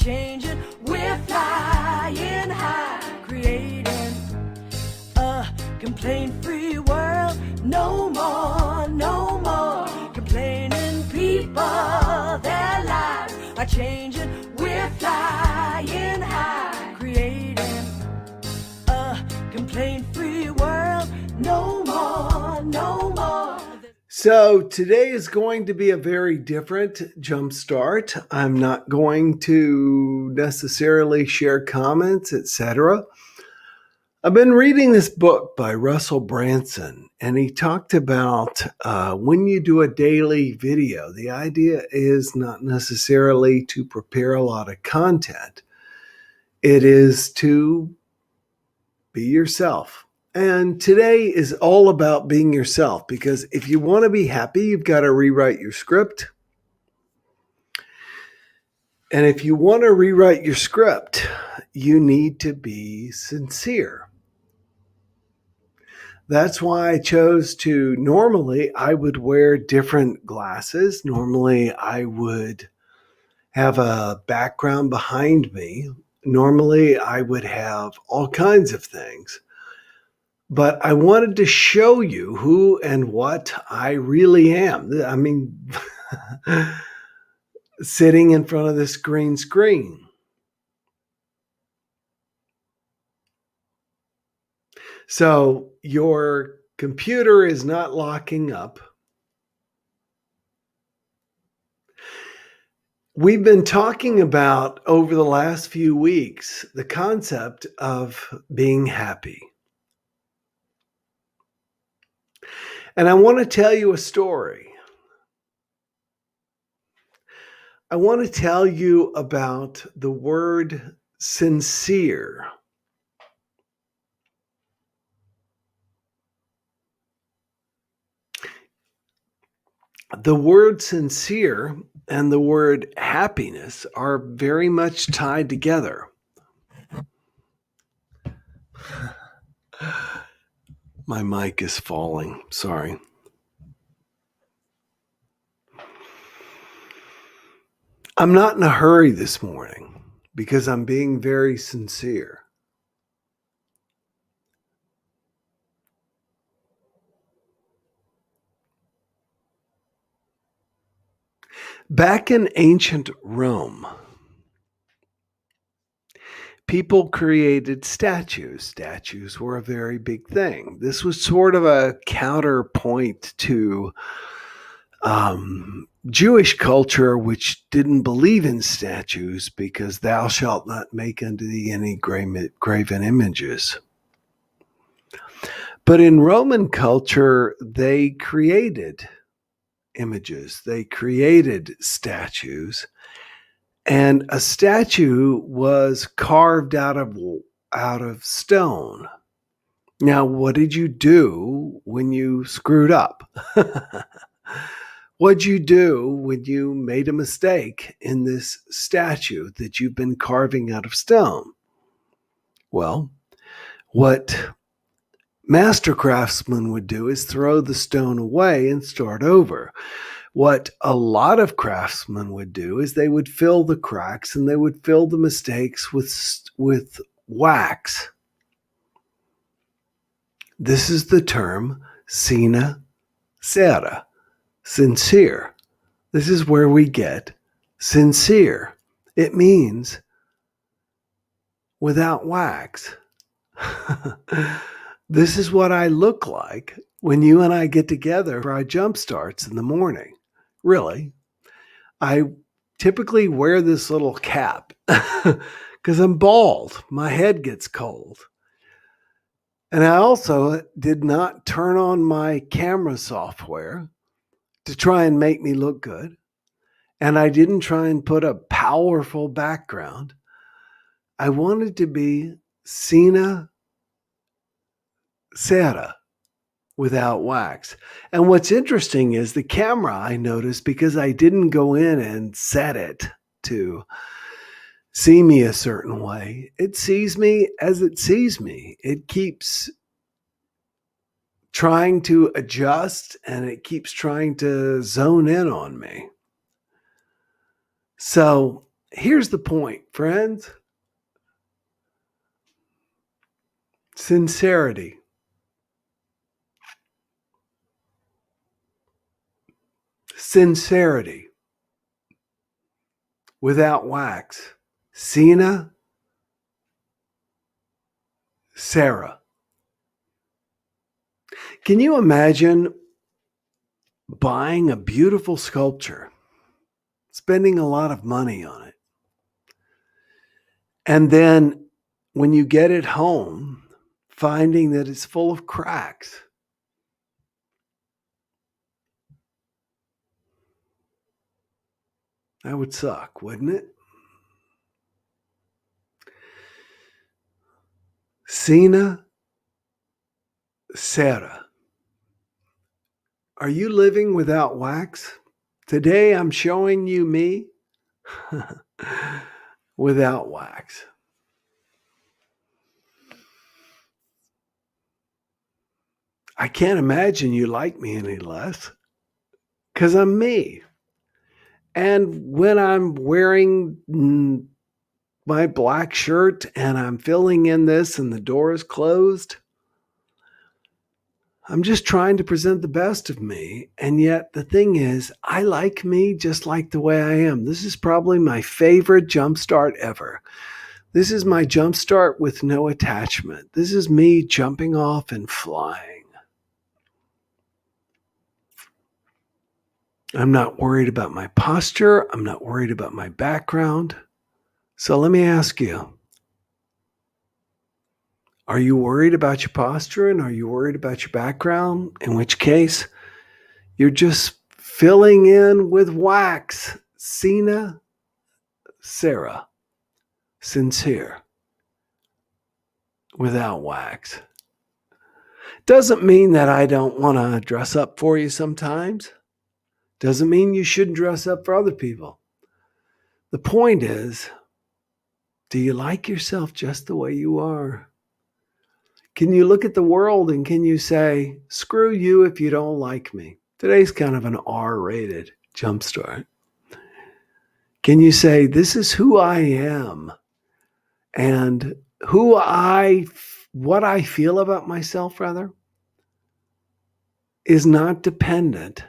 changing. We're flying high, creating a complaint-free world. No more, no more complaining. People, their lives are changing. We're flying high, creating a complaint-free world. No more, no more. So today is going to be a very different JumpStart. I'm not going to necessarily share comments, etc. I've been reading this book by Russell Branson, and he talked about when you do a daily video, the idea is not necessarily to prepare a lot of content. It is to be yourself. And today is all about being yourself, because if you want to be happy, you've got to rewrite your script. And if you want to rewrite your script, you need to be sincere. That's why I chose to, normally I would wear different glasses. Normally I would have a background behind me. Normally I would have all kinds of things. But I wanted to show you who and what I really am. I mean, sitting in front of this green screen. So your computer is not locking up. We've been talking about over the last few weeks the concept of being happy. And I want to tell you a story. I want to tell you about the word sincere. The word sincere and the word happiness are very much tied together. My mic is falling. Sorry. I'm not in a hurry this morning because I'm being very sincere. Back in ancient Rome, people created statues. Statues were a very big thing. This was sort of a counterpoint to Jewish culture, which didn't believe in statues because thou shalt not make unto thee any graven images. But in Roman culture, they created images. They created statues. And a statue was carved out of stone. Now, what did you do when you screwed up? What'd you do when you made a mistake in this statue that you've been carving out of stone? Well, what master craftsmen would do is throw the stone away and start over. What a lot of craftsmen would do is they would fill the cracks and they would fill the mistakes with wax. This is the term sine cera, sincere. This is where we get sincere. It means without wax. This is what I look like when you and I get together for our jump starts in the morning. Really, I typically wear this little cap because I'm bald. My head gets cold. And I also did not turn on my camera software to try and make me look good. And I didn't try and put a powerful background. I wanted to be sine cera, without wax. And what's interesting is the camera, I noticed, because I didn't go in and set it to see me a certain way, it sees me as it sees me. It keeps trying to adjust and it keeps trying to zone in on me. So Here's the point, friends. Sincerity. Sincerity without wax. Sina, Sarah. Can you imagine buying a beautiful sculpture, spending a lot of money on it, and then when you get it home, finding that it's full of cracks? That would suck, wouldn't it? Sina, Sarah. Are you living without wax? Today I'm showing you me without wax. I can't imagine you like me any less because I'm me. And when I'm wearing my black shirt and I'm filling in this and the door is closed, I'm just trying to present the best of me. And yet the thing is, I like me just like the way I am. This is probably my favorite JumpStart ever. This is my JumpStart with no attachment. This is me jumping off and flying. I'm not worried about my posture. I'm not worried about my background. So let me ask you, are you worried about your posture and are you worried about your background? In which case, you're just filling in with wax. Sina, Sarah, sincere, without wax. Doesn't mean that I don't want to dress up for you sometimes. Doesn't mean you shouldn't dress up for other people. The point is, do you like yourself just the way you are? Can you look at the world and can you say, screw you if you don't like me? Today's kind of an R-rated JumpStart. Can you say, this is who I am and what I feel about myself, rather, is not dependent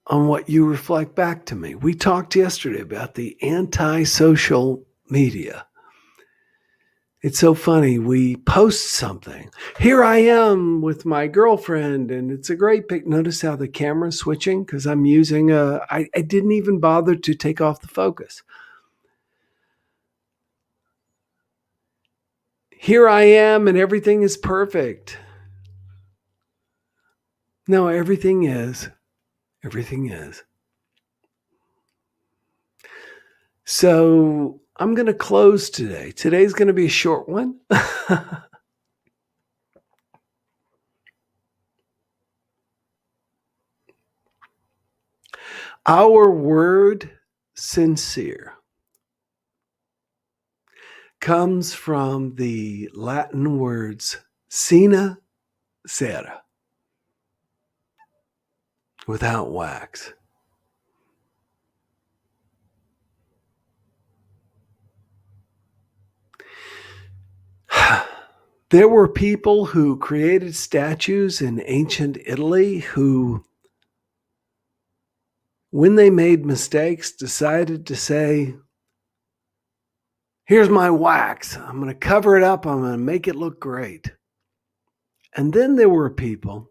on what you reflect back to me. We talked yesterday about the anti-social media. It's so funny. We post something. Here I am with my girlfriend, and it's a great pic. Notice how the camera's switching because I'm using I didn't even bother to take off the focus. Here I am, and everything is perfect. No, everything is. Everything is. So I'm going to close today. Today's going to be a short one. Our word sincere comes from the Latin words sina, cera, without wax. There were people who created statues in ancient Italy who, when they made mistakes, decided to say, here's my wax. I'm going to cover it up. I'm going to make it look great. And then there were people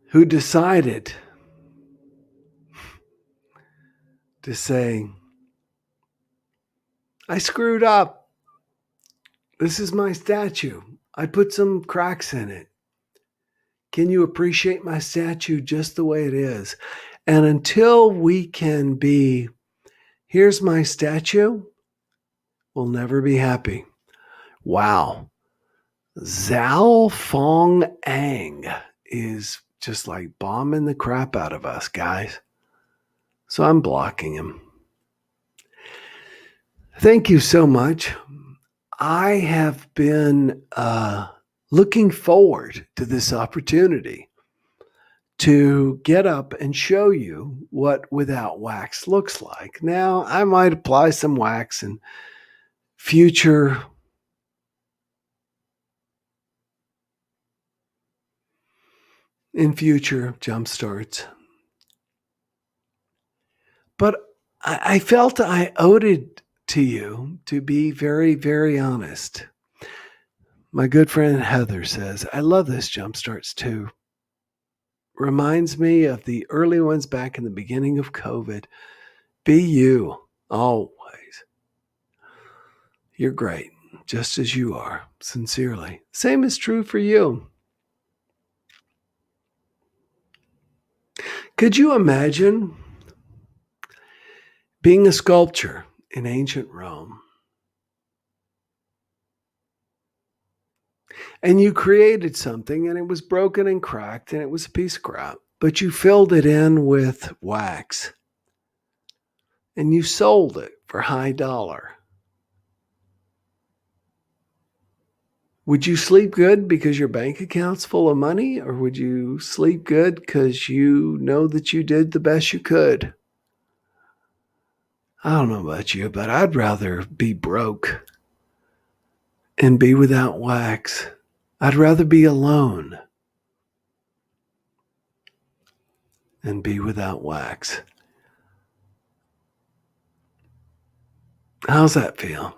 who decided to say, I screwed up. This is my statue. I put some cracks in it. Can you appreciate my statue just the way it is? And until we can be, here's my statue, we'll never be happy. Wow. Zhao Fong Ang is just like bombing the crap out of us, guys. So I'm blocking him. Thank you so much. I have been looking forward to this opportunity to get up and show you what without wax looks like. Now, I might apply some wax in future jump starts. But I felt I owed it to you to be very, very honest. My good friend Heather says, I love this jump starts too. Reminds me of the early ones back in the beginning of COVID. Be you, always. You're great, just as you are, sincerely. Same is true for you. Could you imagine being a sculptor in ancient Rome? And you created something and it was broken and cracked and it was a piece of crap, but you filled it in with wax and you sold it for high dollar. Would you sleep good because your bank account's full of money, or would you sleep good because you know that you did the best you could? I don't know about you, but I'd rather be broke and be without wax. I'd rather be alone and be without wax. How's that feel?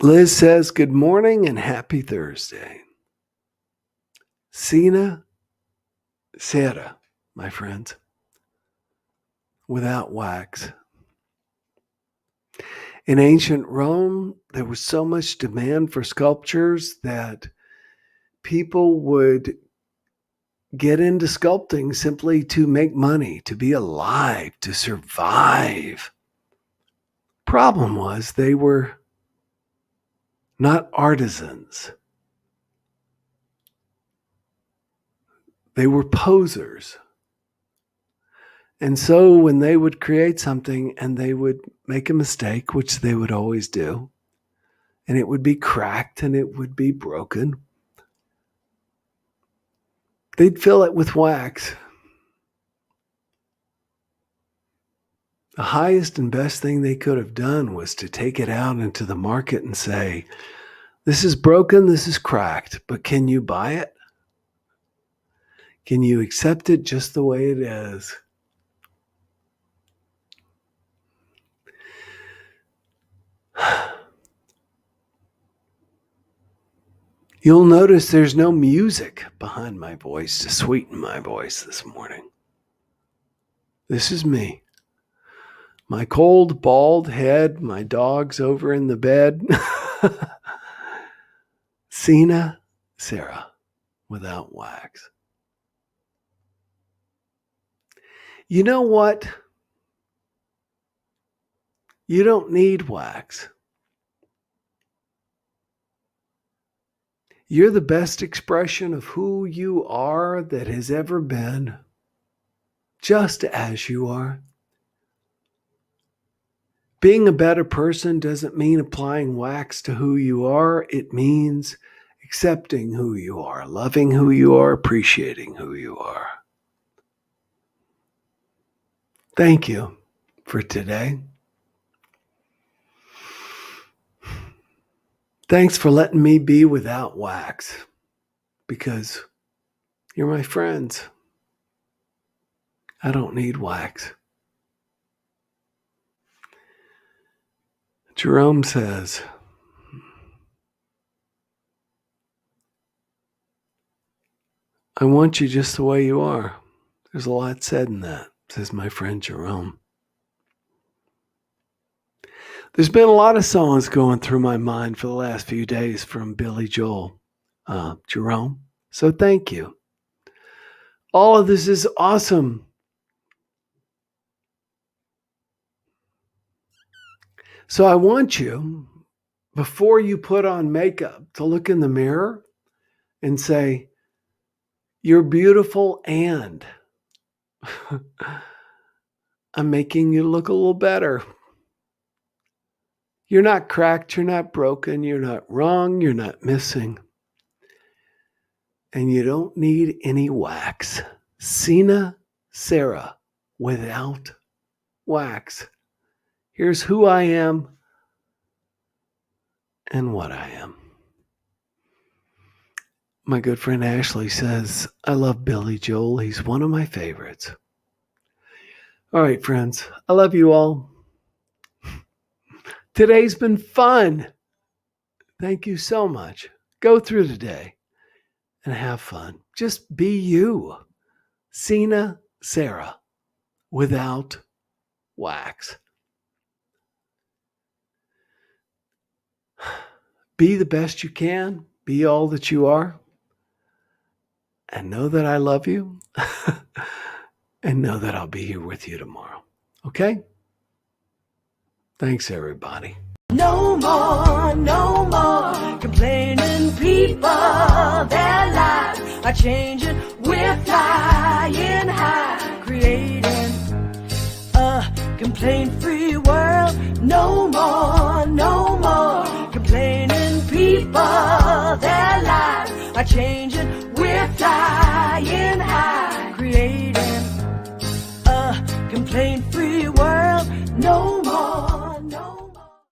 Liz says, good morning and happy Thursday. Sina Sera, my friends, without wax. In ancient Rome, there was so much demand for sculptures that people would get into sculpting simply to make money, to be alive, to survive. Problem was they were not artisans. They were posers. And so when they would create something and they would make a mistake, which they would always do, and it would be cracked and it would be broken, they'd fill it with wax. The highest and best thing they could have done was to take it out into the market and say, this is broken, this is cracked, but can you buy it? Can you accept it just the way it is? You'll notice there's no music behind my voice to sweeten my voice this morning. This is me. My cold, bald head, my dog's over in the bed. Sina Sera, without wax. You know what? You don't need wax. You're the best expression of who you are that has ever been, just as you are. Being a better person doesn't mean applying wax to who you are. It means accepting who you are, loving who you are, appreciating who you are. Thank you for today. Thanks for letting me be without wax, because you're my friends. I don't need wax. Jerome says, I want you just the way you are. There's a lot said in that, says my friend Jerome. There's been a lot of songs going through my mind for the last few days from Billy Joel, Jerome. So thank you. All of this is awesome. So I want you, before you put on makeup, to look in the mirror and say, you're beautiful and I'm making you look a little better. You're not cracked, you're not broken, you're not wrong, you're not missing. And you don't need any wax. Sina Sarah, without wax. Here's who I am and what I am. My good friend Ashley says, I love Billy Joel. He's one of my favorites. All right, friends. I love you all. Today's been fun. Thank you so much. Go through the day and have fun. Just be you. Sina Sarah, without wax. Be the best you can. Be all that you are. And know that I love you. And know that I'll be here with you tomorrow. Okay? Thanks, everybody. No more complaining. People, their lives are changing. We're flying high, creating a complaint-free world. No more complaining. People, their lives are changing. We're flying high, creating a complaint-free world. No